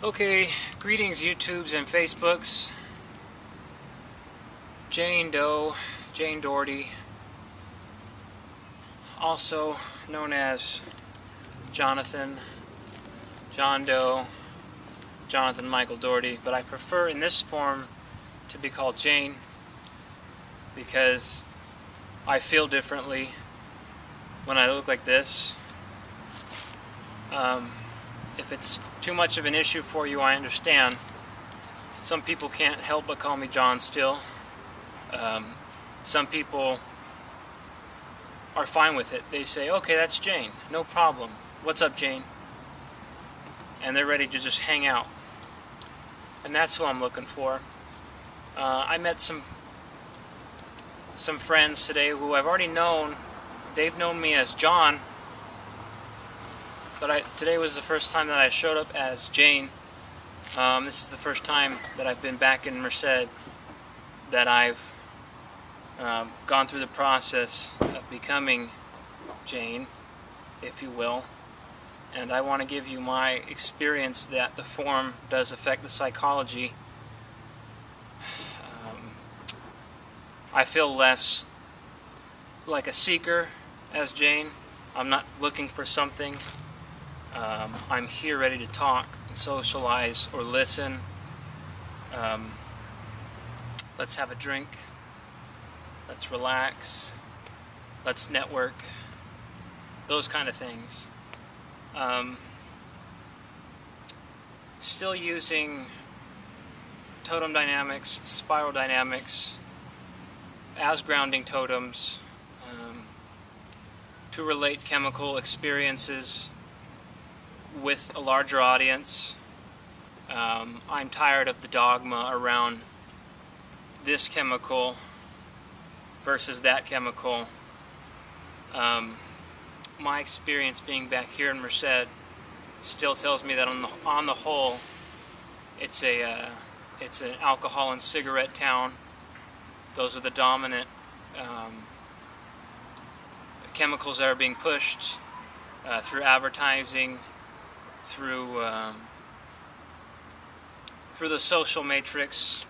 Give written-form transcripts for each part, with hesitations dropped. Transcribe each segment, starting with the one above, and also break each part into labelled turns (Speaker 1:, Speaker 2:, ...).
Speaker 1: Okay, greetings YouTubes and Facebooks. Jane Doe, Jane Doherty, also known as Jonathan, John Doe, Jonathan Michael Doherty, but I prefer in this form to be called Jane because I feel differently when I look like this. If it's too much of an issue for you, I understand. Some people can't help but call me John still. Some people are fine with it. They say, okay, that's Jane, no problem. What's up, Jane? And they're ready to just hang out. And that's who I'm looking for. I met some friends today who I've already known. They've known me as John, but today was the first time that I showed up as Jane. This is the first time that I've been back in Merced that I've gone through the process of becoming Jane, if you will. And I want to give you my experience that the form does affect the psychology. I feel less like a seeker as Jane. I'm not looking for something. I'm here ready to talk and socialize or listen. Let's have a drink. Let's relax. Let's network. Those kind of things. Still using totem dynamics, spiral dynamics as grounding totems to relate chemical experiences with a larger audience. I'm tired of the dogma around this chemical versus that chemical. My experience being back here in Merced still tells me that on the whole, it's an alcohol and cigarette town. Those are the dominant chemicals that are being pushed through advertising, through the social matrix,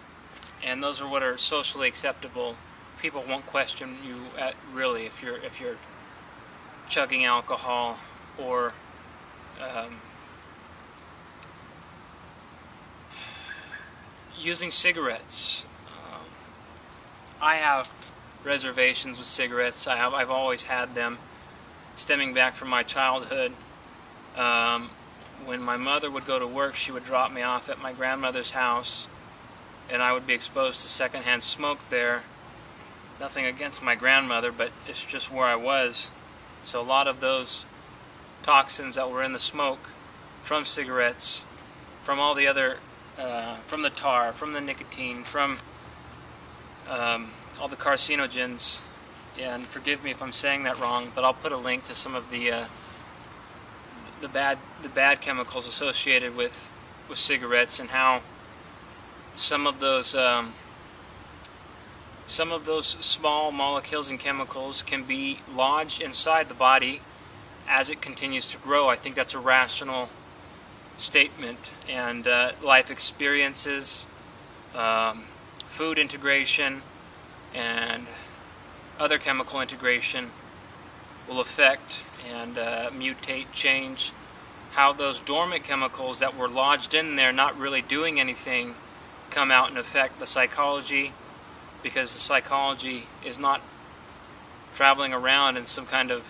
Speaker 1: and those are what are socially acceptable. People won't question you really if you're chugging alcohol or using cigarettes. I have reservations with cigarettes. I've always had them, stemming back from my childhood. When my mother would go to work, she would drop me off at my grandmother's house, and I would be exposed to secondhand smoke there. Nothing against my grandmother, but it's just where I was. So a lot of those toxins that were in the smoke from cigarettes, from all the other, from the tar, from the nicotine, from all the carcinogens, and forgive me if I'm saying that wrong, but I'll put a link to some of the bad chemicals associated with cigarettes, and how some of those small molecules and chemicals can be lodged inside the body as it continues to grow. I think that's a rational statement. And life experiences, food integration, and other chemical integration will affect and mutate, change how those dormant chemicals that were lodged in there, not really doing anything, come out and affect the psychology, because the psychology is not traveling around in some kind of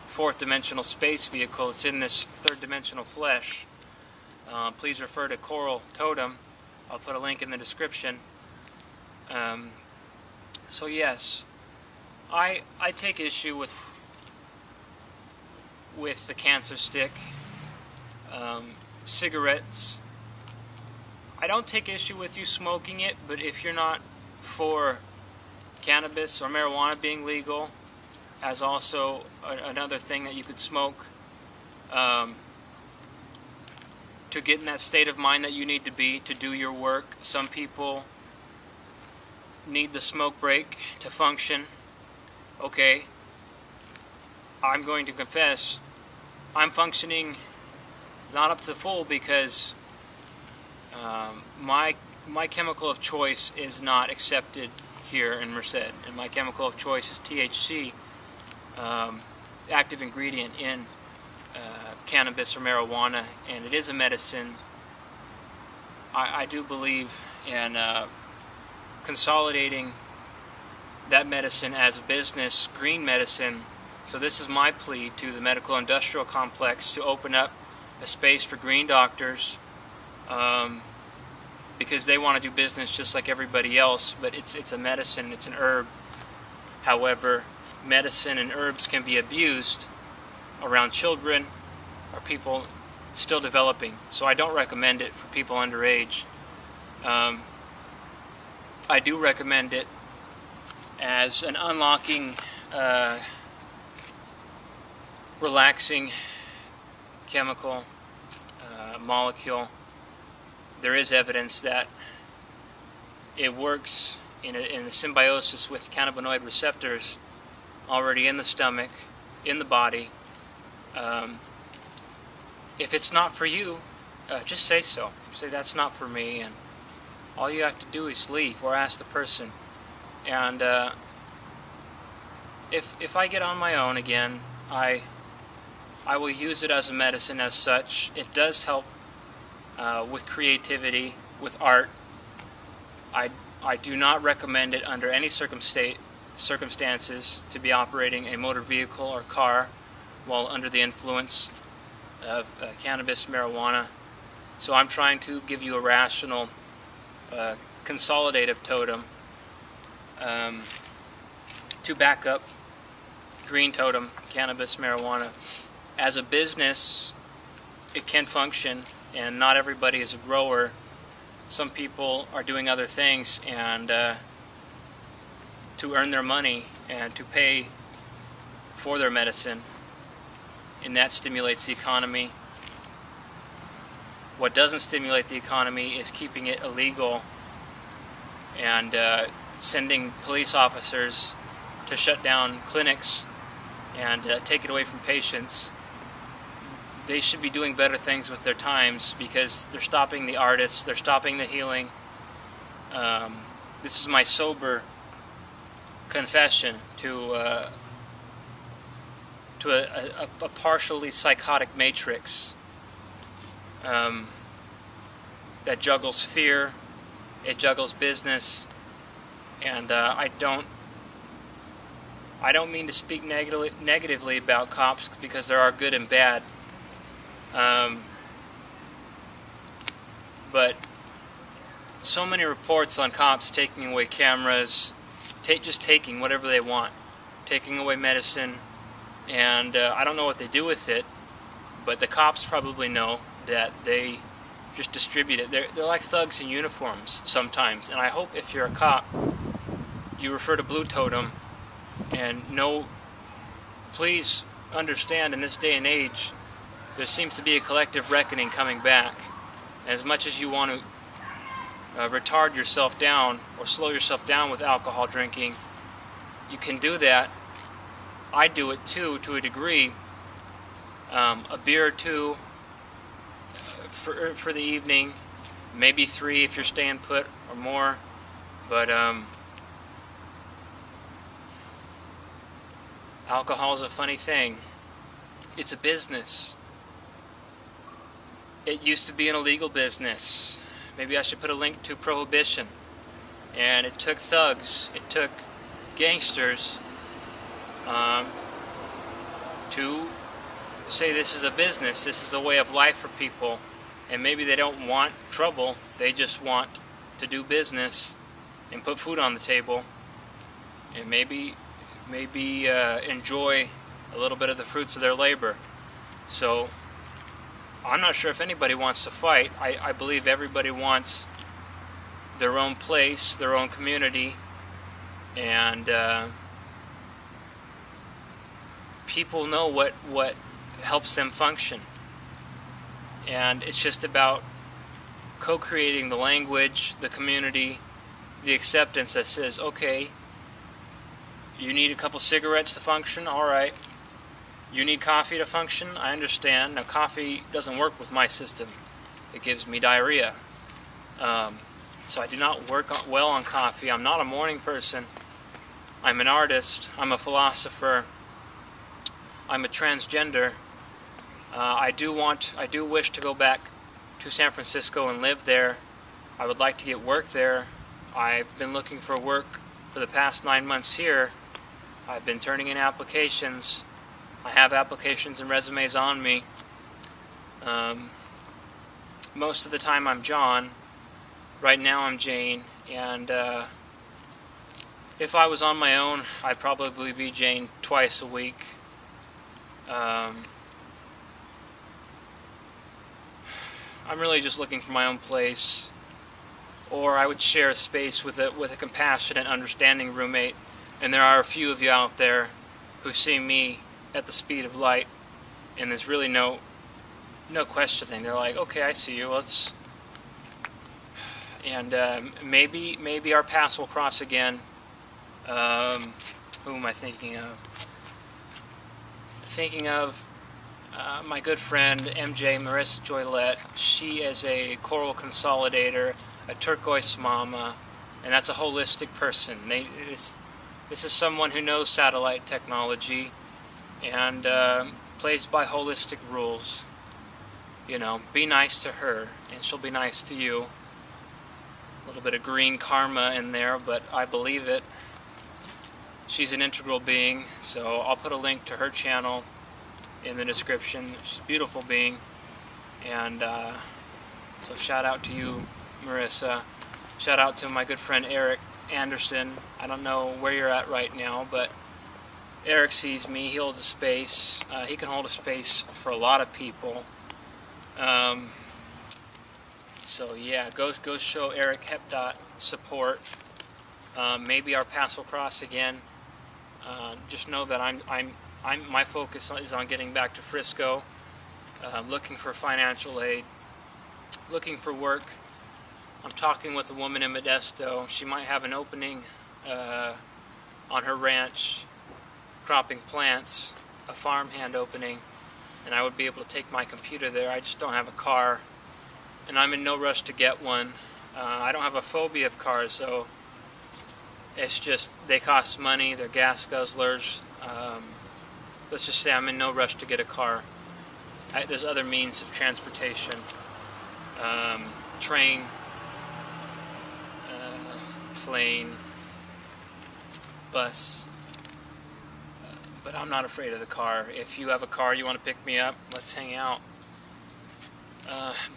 Speaker 1: fourth dimensional space vehicle. It's in this third dimensional flesh. Please refer to Coral Totem. I'll put a link in the description. So yes, I take issue with the cancer stick, cigarettes. I don't take issue with you smoking it, but if you're not for cannabis or marijuana being legal as also another thing that you could smoke to get in that state of mind that you need to be to do your work. Some people need the smoke break to function. Okay, I'm going to confess, I'm functioning not up to the full because My chemical of choice is not accepted here in Merced, and my chemical of choice is THC, active ingredient in cannabis or marijuana, and it is a medicine. I do believe in consolidating that medicine as a business, green medicine. So this is my plea to the medical industrial complex to open up a space for green doctors, because they want to do business just like everybody else, but it's a medicine, it's an herb. However, medicine and herbs can be abused around children or people still developing, so I don't recommend it for people underage. I do recommend it as an unlocking, relaxing chemical molecule. There is evidence that it works in a symbiosis with cannabinoid receptors already in the stomach, in the body. If it's not for you, just say so. Say that's not for me, and all you have to do is leave or ask the person. And if I get on my own again, I will use it as a medicine as such. It does help with creativity, with art. I do not recommend it under any circumstances to be operating a motor vehicle or car while under the influence of cannabis, marijuana. So I'm trying to give you a rational, consolidative totem to back up green totem, cannabis, marijuana. As a business, it can function, and not everybody is a grower. Some people are doing other things, and to earn their money and to pay for their medicine, and that stimulates the economy. What doesn't stimulate the economy is keeping it illegal and sending police officers to shut down clinics and take it away from patients. They should be doing better things with their times, because they're stopping the artists, they're stopping the healing. This is my sober confession to a partially psychotic matrix that juggles fear, it juggles business, and I don't mean to speak negatively about cops, because there are good and bad. But so many reports on cops taking away cameras, just taking whatever they want, taking away medicine, and I don't know what they do with it, but the cops probably know that they just distribute it. They're like thugs in uniforms sometimes, and I hope if you're a cop, you refer to Blue Totem, and please understand, in this day and age, there seems to be a collective reckoning coming back. As much as you want to retard yourself down or slow yourself down with alcohol drinking, you can do that. I do it too, to a degree. A beer or two for the evening, maybe 3 if you're staying put or more. But alcohol is a funny thing. It's a business. It used to be an illegal business. Maybe I should put a link to Prohibition. And it took thugs, it took gangsters to say this is a business, this is a way of life for people. And maybe they don't want trouble, they just want to do business and put food on the table, and maybe enjoy a little bit of the fruits of their labor. So I'm not sure if anybody wants to fight. I believe everybody wants their own place, their own community, and people know what helps them function. And it's just about co-creating the language, the community, the acceptance that says, okay, you need a couple cigarettes to function? Alright. You need coffee to function? I understand. Now, coffee doesn't work with my system. It gives me diarrhea. So I do not work well on coffee. I'm not a morning person. I'm an artist. I'm a philosopher. I'm a transgender. I do wish to go back to San Francisco and live there. I would like to get work there. I've been looking for work for the past 9 months here. I've been turning in applications. I have applications and resumes on me. Most of the time I'm John. Right now I'm Jane, and if I was on my own, I'd probably be Jane twice a week. I'm really just looking for my own place, or I would share a space with a compassionate, understanding roommate. And there are a few of you out there who see me at the speed of light, and there's really no questioning. They're like, okay, I see you. Let's. And maybe our paths will cross again. Who am I thinking of? My good friend MJ Marissa Joylette. She is a coral consolidator, a turquoise mama, and that's a holistic person. This is someone who knows satellite technology and plays by holistic rules. You know, be nice to her, and she'll be nice to you. A little bit of green karma in there, but I believe it. She's an integral being, so I'll put a link to her channel in the description. She's a beautiful being, and so shout out to you, Marissa. Shout out to my good friend Eric Anderson. I don't know where you're at right now, but Eric sees me. He holds a space. He can hold a space for a lot of people. So yeah, go show Eric Hepdot support. Maybe our paths will cross again. Just know that my focus is on getting back to Frisco, looking for financial aid, looking for work. I'm talking with a woman in Modesto. She might have an opening on her ranch, cropping plants, a farmhand opening, and I would be able to take my computer there. I just don't have a car, and I'm in no rush to get one. I don't have a phobia of cars, so it's just they cost money, they're gas guzzlers. Let's just say I'm in no rush to get a car. There's other means of transportation. Train, plane, bus. But I'm not afraid of the car. If you have a car, you want to pick me up, let's hang out.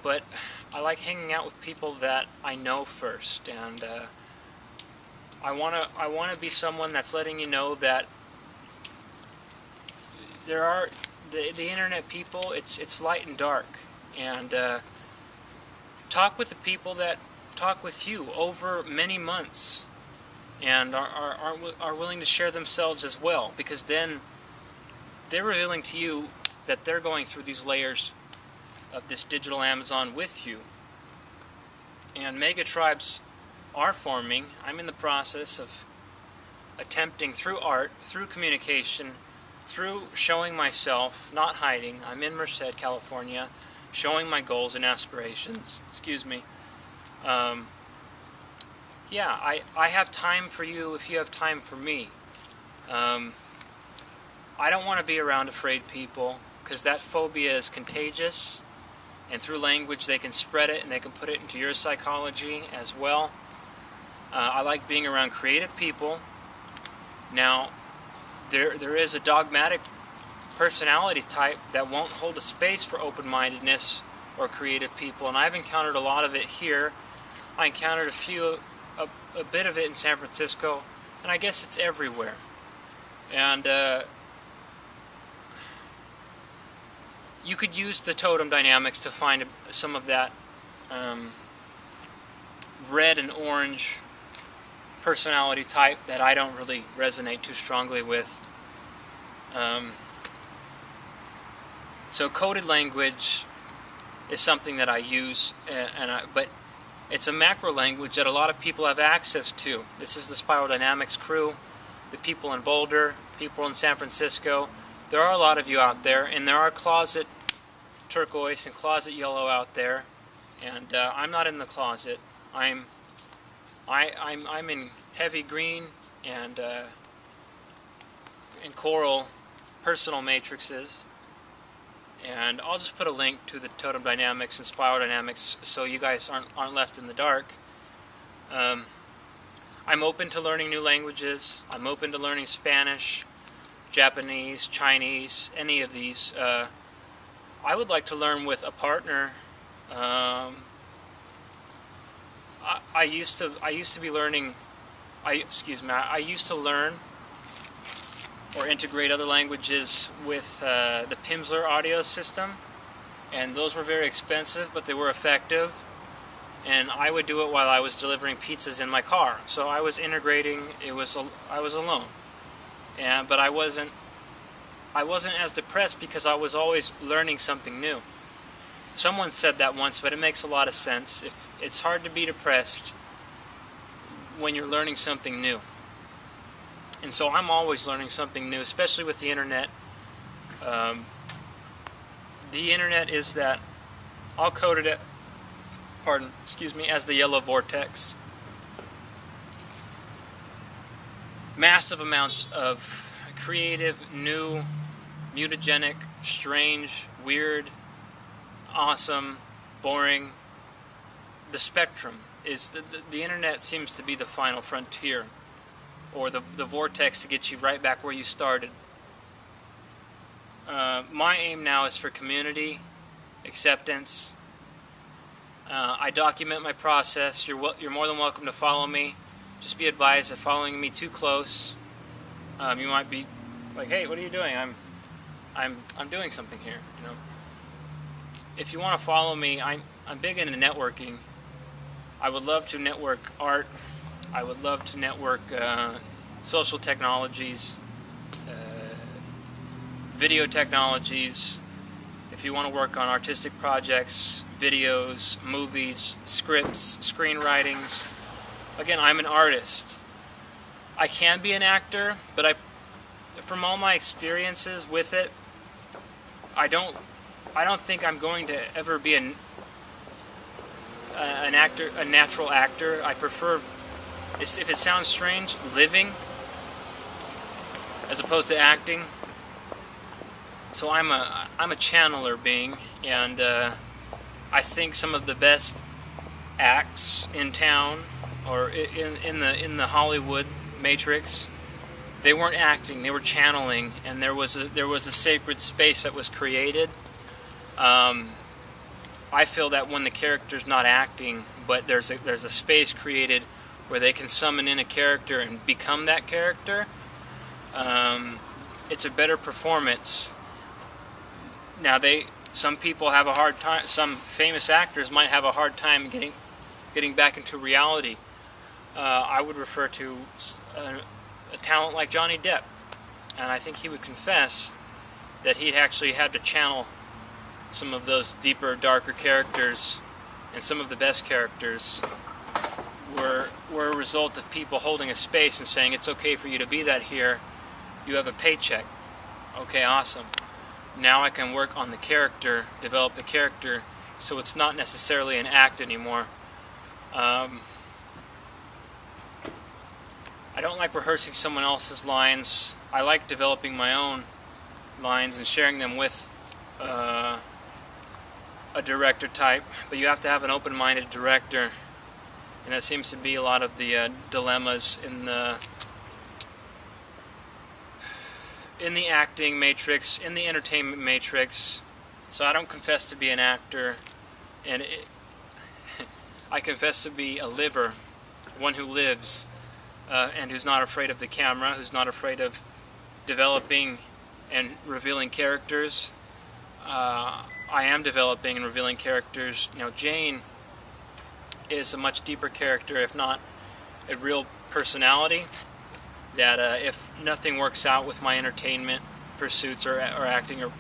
Speaker 1: But I like hanging out with people that I know first, and I want to be someone that's letting you know that there are the internet people. It's light and dark, and talk with the people that talk with you over many months, and are willing to share themselves as well, because then they're revealing to you that they're going through these layers of this digital Amazon with you. And mega tribes are forming. I'm in the process of attempting through art, through communication, through showing myself, not hiding. I'm in Merced, California, showing my goals and aspirations. Excuse me. Yeah, I have time for you if you have time for me. I don't want to be around afraid people, because that phobia is contagious, and through language they can spread it and they can put it into your psychology as well. I like being around creative people. Now, there is a dogmatic personality type that won't hold a space for open-mindedness or creative people, and I've encountered a lot of it here. I encountered a bit of it in San Francisco, and I guess it's everywhere. And you could use the totem dynamics to find some of that red and orange personality type that I don't really resonate too strongly with. So coded language is something that I use, but it's a macro language that a lot of people have access to. This is the Spiral Dynamics crew, the people in Boulder, people in San Francisco. There are a lot of you out there, and there are closet turquoise and closet yellow out there, and I'm not in the closet. I'm in heavy green and coral personal matrices, and I'll just put a link to the totem dynamics and spiral dynamics so you guys aren't left in the dark. I'm open to learning new languages. I'm open to learning Spanish, Japanese, Chinese, any of these. I would like to learn with a partner. I used to be learning. I used to learn or integrate other languages with the Pimsleur audio system, and those were very expensive, but they were effective. And I would do it while I was delivering pizzas in my car. So I was integrating. I was alone, but I wasn't as depressed because I was always learning something new. Someone said that once, but it makes a lot of sense. If it's hard to be depressed when you're learning something new. And so I'm always learning something new, especially with the internet. The internet is that, I'll code it, as the yellow vortex. Massive amounts of creative, new, mutagenic, strange, weird, awesome, boring. The spectrum is the internet seems to be the final frontier, or the vortex to get you right back where you started. My aim now is for community, acceptance. I document my process. You're more than welcome to follow me. Just be advised that following me too close, you might be like, "Hey, what are you doing?" I'm doing something here. You know. If you want to follow me, I'm big into networking. I would love to network art. I would love to network social technologies, video technologies. If you want to work on artistic projects, videos, movies, scripts, screenwritings. Again, I'm an artist. I can be an actor, but from all my experiences with it, I don't think I'm going to ever be an actor, a natural actor. I prefer, if it sounds strange, living as opposed to acting. So I'm a channeler being, and I think some of the best acts in town or in the Hollywood matrix, they weren't acting, they were channeling, and there was a sacred space that was created. I feel that when the character's not acting, but there's a space created where they can summon in a character and become that character, it's a better performance. Now some people have a hard time. Some famous actors might have a hard time getting back into reality. I would refer to a talent like Johnny Depp, and I think he would confess that he actually had to channel some of those deeper, darker characters, and some of the best characters were a result of people holding a space and saying, "It's okay for you to be that here. You have a paycheck. Okay, awesome. Now I can work on the character, develop the character, so it's not necessarily an act anymore." I don't like rehearsing someone else's lines. I like developing my own lines and sharing them with a director type, but you have to have an open-minded director, and that seems to be a lot of the dilemmas in the acting matrix, in the entertainment matrix. So I don't confess to be an actor, and I confess to be a liver, one who lives, and who's not afraid of the camera, who's not afraid of developing and revealing characters. I am developing and revealing characters. You know, Jane is a much deeper character, if not a real personality, that if nothing works out with my entertainment pursuits or acting, or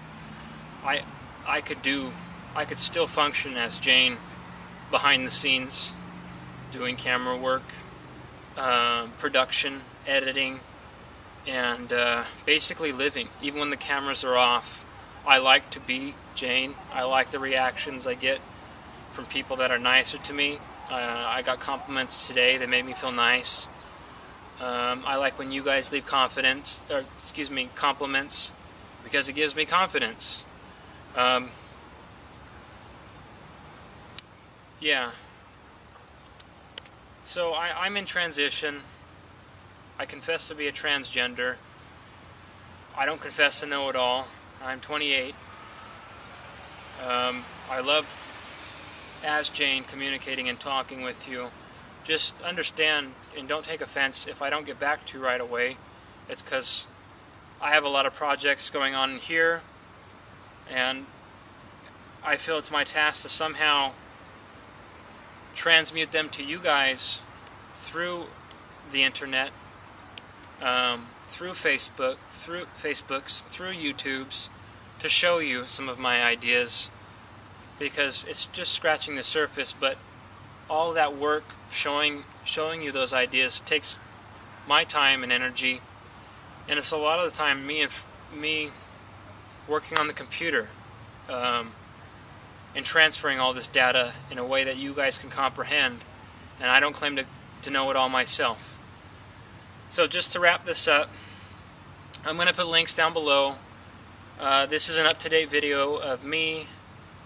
Speaker 1: I could still function as Jane behind the scenes, doing camera work, production, editing, and basically living. Even when the cameras are off, I like to be Jane. I like the reactions I get from people that are nicer to me. I got compliments today that made me feel nice. I like when you guys leave compliments, because it gives me confidence. Yeah. So I'm in transition. I confess to be a transgender. I don't confess to know it all. I'm 28. I love, as Jane, communicating and talking with you. Just understand and don't take offense if I don't get back to you right away. It's because I have a lot of projects going on here, and I feel it's my task to somehow transmute them to you guys through the internet, through Facebooks, through YouTubes, to show you some of my ideas, because it's just scratching the surface. But all that work showing you those ideas takes my time and energy, and it's a lot of the time me working on the computer, and transferring all this data in a way that you guys can comprehend, and I don't claim to know it all myself. So just to wrap this up, I'm going to put links down below. This is an up-to-date video of me,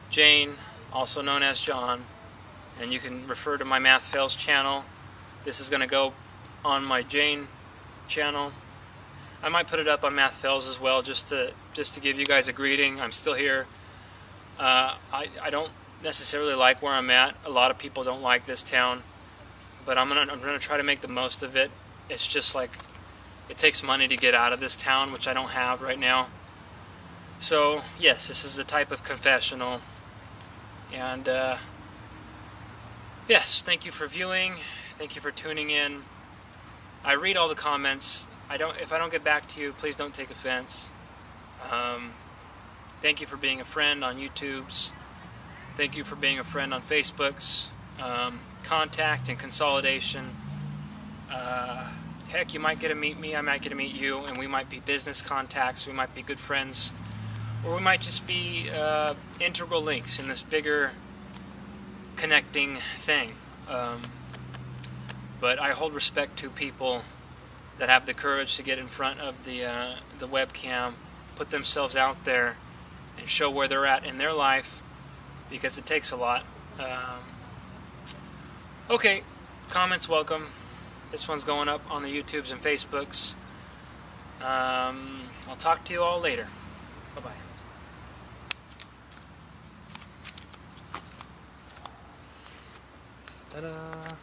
Speaker 1: Jane, also known as John, and you can refer to my Math Fails channel. This is going to go on my Jane channel. I might put it up on Math Fails as well, just to give you guys a greeting. I'm still here. I don't necessarily like where I'm at. A lot of people don't like this town, but I'm gonna try to make the most of it. It's just like it takes money to get out of this town, which I don't have right now. So yes, this is a type of confessional, and yes, thank you for viewing. Thank you for tuning in. I read all the comments. If I don't get back to you, please don't take offense. Thank you for being a friend on YouTube's. Thank you for being a friend on Facebook's. Contact and consolidation. Heck, you might get to meet me, I might get to meet you, and we might be business contacts, we might be good friends, or we might just be integral links in this bigger connecting thing. But I hold respect to people that have the courage to get in front of the webcam, put themselves out there, and show where they're at in their life, because it takes a lot. Okay, comments welcome. This one's going up on the YouTubes and Facebooks. I'll talk to you all later. Bye-bye. Ta-da!